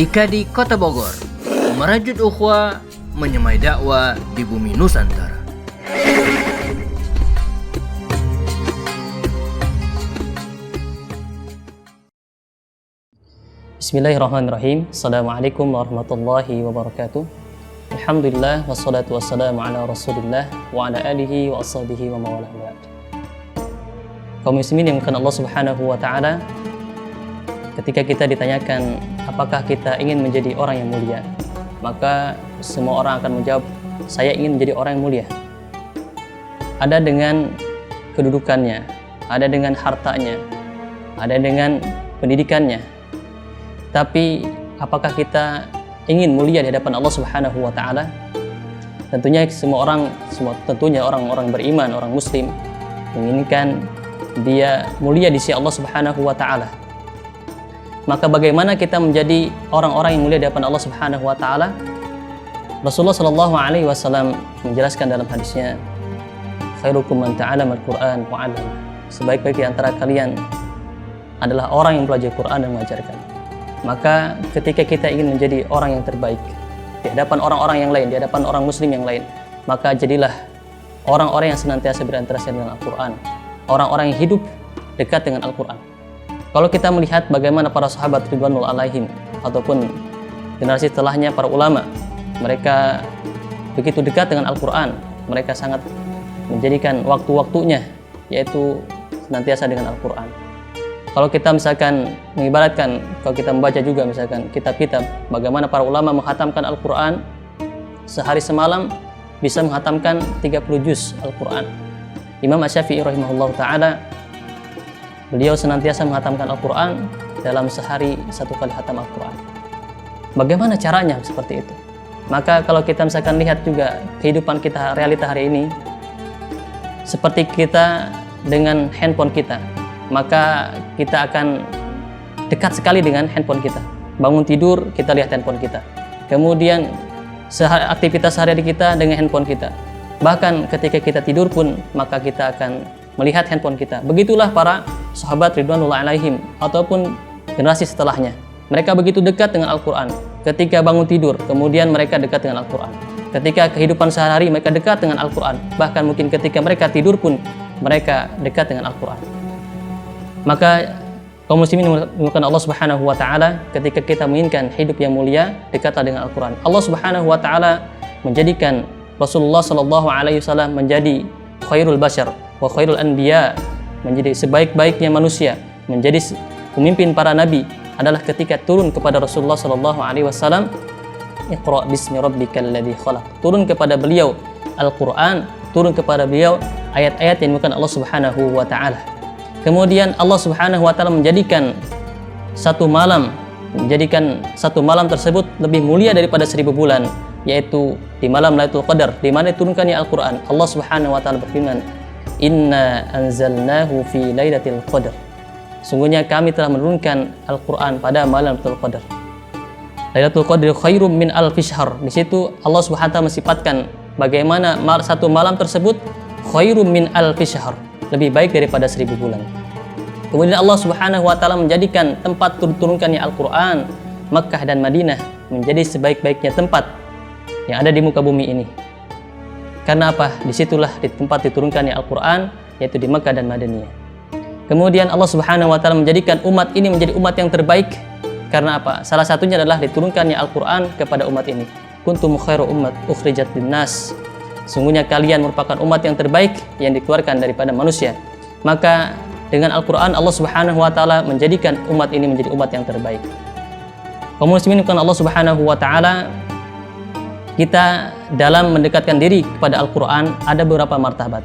IKA di Kota Bogor, merajut ukhuwah, menyemai dakwah di bumi Nusantara. Bismillahirrahmanirrahim. Assalamualaikum warahmatullahi wabarakatuh. Alhamdulillah wassalatu wassalamu ala Rasulillah wa ala alihi wa ashabihi wa mawalah. Kaum muslimin yang dimuliakan Allah Subhanahu wa taala, ketika kita ditanyakan apakah kita ingin menjadi orang yang mulia, maka semua orang akan menjawab, saya ingin menjadi orang yang mulia. Ada dengan kedudukannya, ada dengan hartanya, ada dengan pendidikannya. Tapi apakah kita ingin mulia di hadapan Allah Subhanahu wa taala? Tentunya tentunya orang-orang beriman, orang muslim menginginkan dia mulia di sisi Allah Subhanahu wa taala. Maka bagaimana kita menjadi orang-orang yang mulia di hadapan Allah Subhanahu wa taala? Rasulullah sallallahu alaihi wasallam menjelaskan dalam hadisnya, khairukum man ta'allama al-Qur'an wa 'allama. Sebaik-baik di antara kalian adalah orang yang belajar Quran dan mengajarkan. Maka ketika kita ingin menjadi orang yang terbaik di hadapan orang-orang yang lain, di hadapan orang muslim yang lain, maka jadilah orang-orang yang senantiasa berinteraksi dengan Al-Quran, orang-orang yang hidup dekat dengan Al-Quran. Kalau kita melihat bagaimana para sahabat ridwanul alaihim ataupun generasi setelahnya para ulama, mereka begitu dekat dengan Al-Quran, mereka sangat menjadikan waktu-waktunya yaitu senantiasa dengan Al-Quran. Kalau kita misalkan mengibaratkan, kalau kita membaca juga misalkan kitab-kitab, bagaimana para ulama menghatamkan Al-Quran sehari semalam bisa menghatamkan 30 juz Al-Quran. Imam Asy-Syafi'i rahimahullah ta'ala, beliau senantiasa menghatamkan Al-Quran dalam sehari 1 kali hatam Al-Quran. Bagaimana caranya seperti itu? Maka kalau kita misalkan lihat juga kehidupan kita, realita hari ini, seperti kita dengan handphone kita, maka kita akan dekat sekali dengan handphone kita. Bangun tidur, kita lihat handphone kita. Kemudian aktivitas sehari-hari kita dengan handphone kita. Bahkan ketika kita tidur pun, maka kita akan melihat handphone kita. Begitulah para sahabat ridwanullah alaihim ataupun generasi setelahnya. Mereka begitu dekat dengan Al-Quran. Ketika bangun tidur, kemudian mereka dekat dengan Al-Quran. Ketika kehidupan sehari-hari, mereka dekat dengan Al-Quran. Bahkan mungkin ketika mereka tidur pun, mereka dekat dengan Al-Quran. Maka kaum muslimin dimuliakan Allah Subhanahu wa taala, ketika kita menginginkan hidup yang mulia, dekatlah dengan Al-Qur'an. Allah Subhanahu wa taala menjadikan Rasulullah sallallahu alaihi wasallam menjadi khairul bashar wa khairul anbiya, menjadi sebaik-baiknya manusia, menjadi pemimpin para nabi adalah ketika turun kepada Rasulullah sallallahu alaihi wasallam, Iqra bismi rabbikal ladzi khalaq. Turun kepada beliau Al-Qur'an, turun kepada beliau ayat-ayat yang dimuliakan Allah Subhanahu wa taala. Kemudian Allah Subhanahu wa taala menjadikan satu malam tersebut lebih mulia daripada 1000 bulan, yaitu di malam Lailatul Qadar, di mana diturunkannya Al-Qur'an. Allah Subhanahu wa taala berfirman, "Inna anzalnahu fi lailatul qadar." Sungguhnya kami telah menurunkan Al-Qur'an pada malam Lailatul Qadar. Lailatul Qadar khairum min alfi syahr. Di situ Allah Subhanahu wa taala mensifatkan bagaimana satu malam tersebut khairum min alfi syahr, lebih baik daripada 1000 bulan. Kemudian Allah Subhanahu wa taala menjadikan tempat turunkannya Al-Qur'an, Makkah dan Madinah, menjadi sebaik-baiknya tempat yang ada di muka bumi ini. Karena apa? Disitulah di tempat diturunkannya Al-Qur'an, yaitu di Makkah dan Madinah. Kemudian Allah Subhanahu wa taala menjadikan umat ini menjadi umat yang terbaik. Karena apa? Salah satunya adalah diturunkannya Al-Qur'an kepada umat ini. Kuntum khairu ummat ukhrijat linnas. Sungguhnya kalian merupakan umat yang terbaik yang dikeluarkan daripada manusia. Maka dengan Al-Quran Allah Subhanahu wa taala menjadikan umat ini menjadi umat yang terbaik. Kaum muslimin bukan Allah Subhanahu wa taala, kita dalam mendekatkan diri kepada Al-Quran ada beberapa martabat.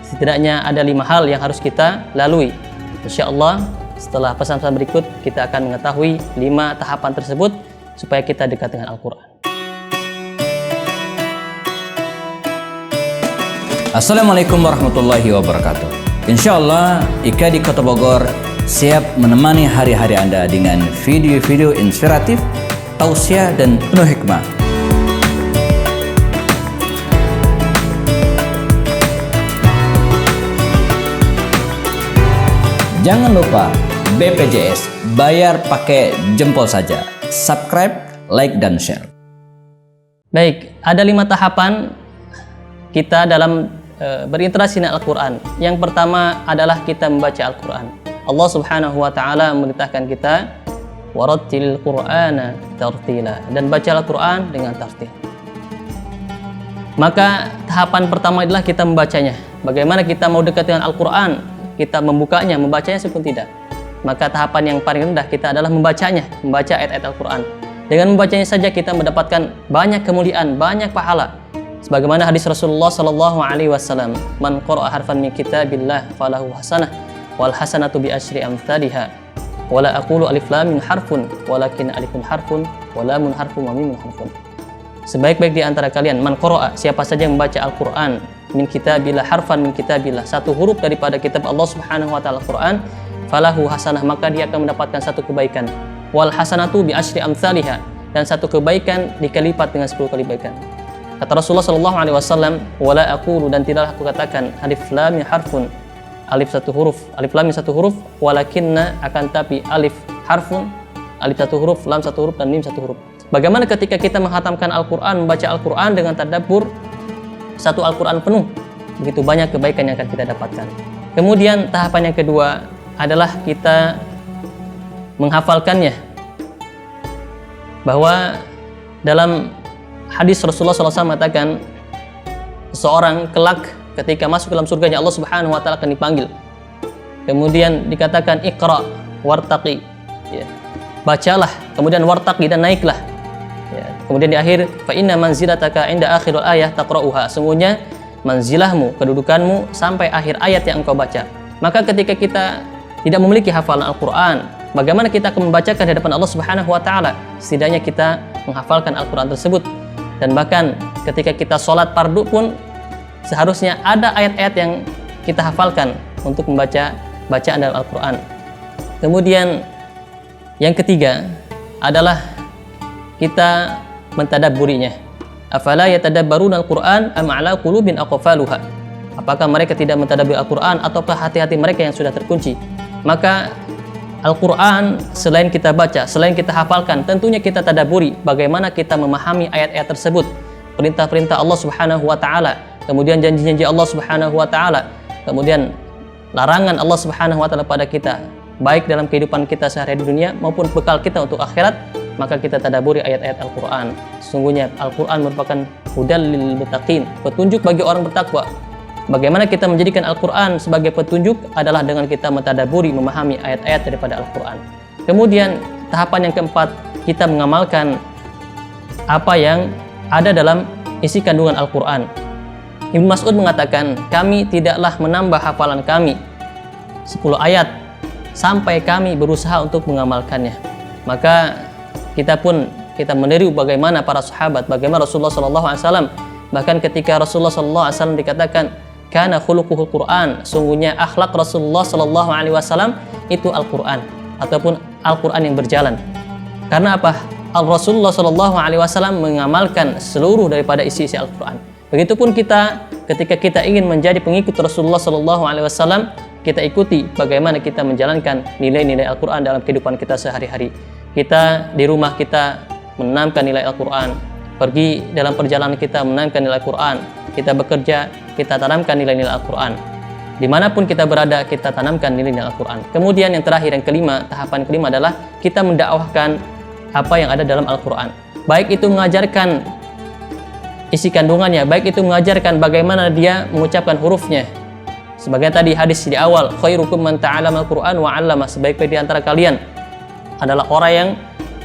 Setidaknya ada 5 hal yang harus kita lalui. Insyaallah setelah pesan-pesan berikut kita akan mengetahui 5 tahapan tersebut supaya kita dekat dengan Al-Quran. Assalamualaikum warahmatullahi wabarakatuh. Insyaallah IKA di Kota Bogor siap menemani hari-hari Anda dengan video-video inspiratif, tausiah dan penuh hikmah. Jangan lupa BPJS, bayar pakai jempol saja. subscribe, like, dan share. Baik, ada 5 tahapan kita dalam berinteraksi dengan Al-Quran. Yang pertama adalah kita membaca Al-Quran. Allah Subhanahu wa Ta'ala memerintahkan kita warattilil Qur'ana tartila, dan baca Al-Quran dengan tartil. Maka tahapan pertama adalah kita membacanya. Bagaimana kita mau dekat dengan Al-Quran? Kita membukanya, membacanya pun tidak. Maka tahapan yang paling rendah kita adalah membacanya, membaca ayat-ayat Al-Quran. Dengan membacanya saja kita mendapatkan banyak kemuliaan, banyak pahala. Sebagaimana hadis Rasulullah sallallahu alaihi wasallam, "Man qara'a harfan min kitabillah falahu hasanah wal hasanatu bi asyri amsalha. Wala aqulu alif lam mim harfun, walakin alifun harfun, wa lamun harfun, wa mimun harfun." Sebaik-baik di antara kalian, man qara'a, siapa saja yang membaca Al-Quran, min kitabillah, harfan min kitabillah, satu huruf daripada kitab Allah Subhanahu wa Ta'ala Al-Quran, falahu hasanah, maka dia akan mendapatkan satu kebaikan. Wal hasanatu bi asyri amsalha, dan satu kebaikan dikali lipat dengan 10 kali kebaikan. Kata Rasulullah sallallahu alaihi wasallam, wala aqulu, dan tidaklah aku katakan alif lam mim harfun, alif satu huruf, alif lam mim satu huruf, walakinna, akan tapi alif harfun, alif satu huruf, lam satu huruf, dan mim satu huruf. Bagaimana ketika kita menghatamkan Al-Quran, membaca Al-Quran dengan tadabbur satu Al-Quran penuh, begitu banyak kebaikan yang akan kita dapatkan. Kemudian tahapan yang kedua adalah kita menghafalkannya, bahwa dalam hadis Rasulullah SAW mengatakan seseorang kelak ketika masuk dalam surganya Allah Subhanahu wa Ta'ala akan dipanggil, kemudian dikatakan iqra wartaqi, ya, bacalah, kemudian wartaqi, dan naiklah, ya. Kemudian di akhir, fa inna manzilataka inda akhirul ayah taqra'uha, sungguhnya manzilahmu, kedudukanmu sampai akhir ayat yang engkau baca. Maka ketika kita tidak memiliki hafalan Al-Quran, bagaimana kita akan membacakan di hadapan Allah Subhanahu wa Ta'ala? Setidaknya kita menghafalkan Al-Quran tersebut. Dan bahkan ketika kita sholat fardu pun seharusnya ada ayat-ayat yang kita hafalkan untuk membaca bacaan dalam Al-Quran. Kemudian yang ketiga adalah kita mentadabburinya. Afala yatadabbaruna al-Quran am ala qulubin aqfaluha. Apakah mereka tidak mentadabburi Al-Quran ataukah hati-hati mereka yang sudah terkunci? Maka Al-Quran selain kita baca, selain kita hafalkan, tentunya kita tadabburi bagaimana kita memahami ayat-ayat tersebut, perintah-perintah Allah Subhanahu wa Ta'ala, kemudian janji-janji Allah Subhanahu wa Ta'ala, kemudian larangan Allah Subhanahu wa Ta'ala pada kita, baik dalam kehidupan kita sehari-hari di dunia maupun bekal kita untuk akhirat. Maka kita tadabburi ayat-ayat Al-Quran. Sesungguhnya Al-Quran merupakan hudal lil muttaqin, petunjuk bagi orang bertakwa. Bagaimana kita menjadikan Al-Quran sebagai petunjuk adalah dengan kita mentadabburi, memahami ayat-ayat daripada Al-Quran. Kemudian tahapan yang keempat, kita mengamalkan apa yang ada dalam isi kandungan Al-Quran. Ibnu Mas'ud mengatakan, kami tidaklah menambah hafalan kami 10 ayat sampai kami berusaha untuk mengamalkannya. Maka kita meniru bagaimana para sahabat, bagaimana Rasulullah SAW. Bahkan ketika Rasulullah SAW dikatakan kana khuluquhul Quran, sungguhnya akhlak Rasulullah sallallahu alaihi wasallam itu Al-Quran ataupun Al-Quran yang berjalan. Karena apa? Rasulullah sallallahu alaihi wasallam mengamalkan seluruh daripada isi-isi Al-Quran. Begitupun kita, ketika kita ingin menjadi pengikut Rasulullah sallallahu alaihi wasallam, kita ikuti bagaimana kita menjalankan nilai-nilai Al-Quran dalam kehidupan kita sehari-hari. Kita di rumah kita menanamkan nilai Al-Quran, pergi dalam perjalanan kita menanamkan nilai Al-Quran, kita bekerja, kita tanamkan nilai-nilai Al-Quran. Dimanapun kita berada, kita tanamkan nilai-nilai Al-Quran. Kemudian yang terakhir, yang kelima, tahapan kelima adalah kita mendakwahkan apa yang ada dalam Al-Quran. Baik itu mengajarkan isi kandungannya, baik itu mengajarkan bagaimana dia mengucapkan hurufnya. Sebagai tadi hadis di awal, khairukum man ta'allama Al-Quran wa 'allama, sebaik-baik di antara kalian adalah orang yang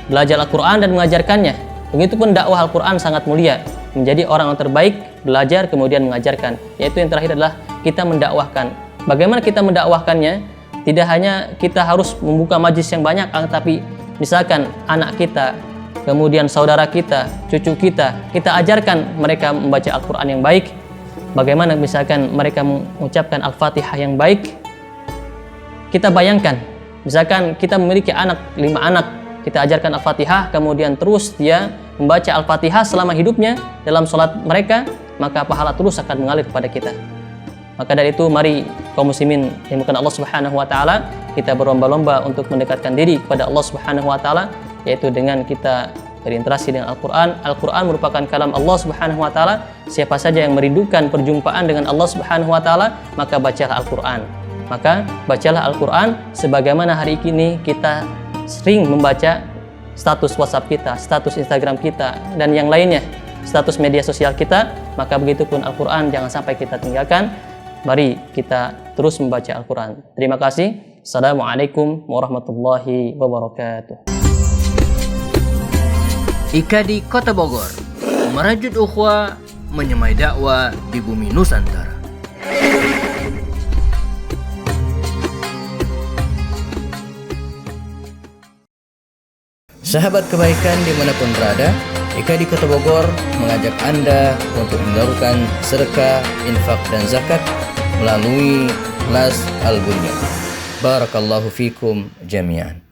belajar Al-Quran dan mengajarkannya. Begitupun dakwah Al-Quran sangat mulia, menjadi orang yang terbaik, belajar kemudian mengajarkan. Yaitu yang terakhir adalah kita mendakwahkan. Bagaimana kita mendakwahkannya? Tidak hanya kita harus membuka majlis yang banyak, tapi misalkan anak kita, kemudian saudara kita, cucu kita ajarkan mereka membaca Al-Quran yang baik. Bagaimana misalkan mereka mengucapkan Al-Fatihah yang baik. Kita bayangkan, misalkan kita memiliki 5 anak, kita ajarkan Al-Fatihah, kemudian terus dia membaca Al-Fatihah selama hidupnya dalam sholat mereka, maka pahala terus akan mengalir kepada kita. Maka dari itu, mari kaum muslimin yang dimuliakan Allah Subhanahu wa Ta'ala, kita berlomba-lomba untuk mendekatkan diri kepada Allah Subhanahu wa Ta'ala yaitu dengan kita berinteraksi dengan Al-Quran. Al-Quran merupakan kalam Allah Subhanahu wa Ta'ala. Siapa saja yang merindukan perjumpaan dengan Allah Subhanahu wa Ta'ala, maka bacalah Al-Quran. Maka bacalah Al-Quran sebagaimana hari ini kita sering membaca status WhatsApp kita, status Instagram kita, dan yang lainnya, status media sosial kita. Maka begitupun Al-Quran jangan sampai kita tinggalkan. Mari kita terus membaca Al-Quran. Terima kasih. Assalamualaikum warahmatullahi wabarakatuh. IKADI Kota Bogor merajut ukhuwah, menyemai dakwah di bumi Nusantara. Sahabat kebaikan dimanapun berada, IKADI Kota Bogor mengajak Anda untuk menyalurkan sedekah, infak, dan zakat melalui Las Al-Bunyan. Barakallahu fikum jami'an.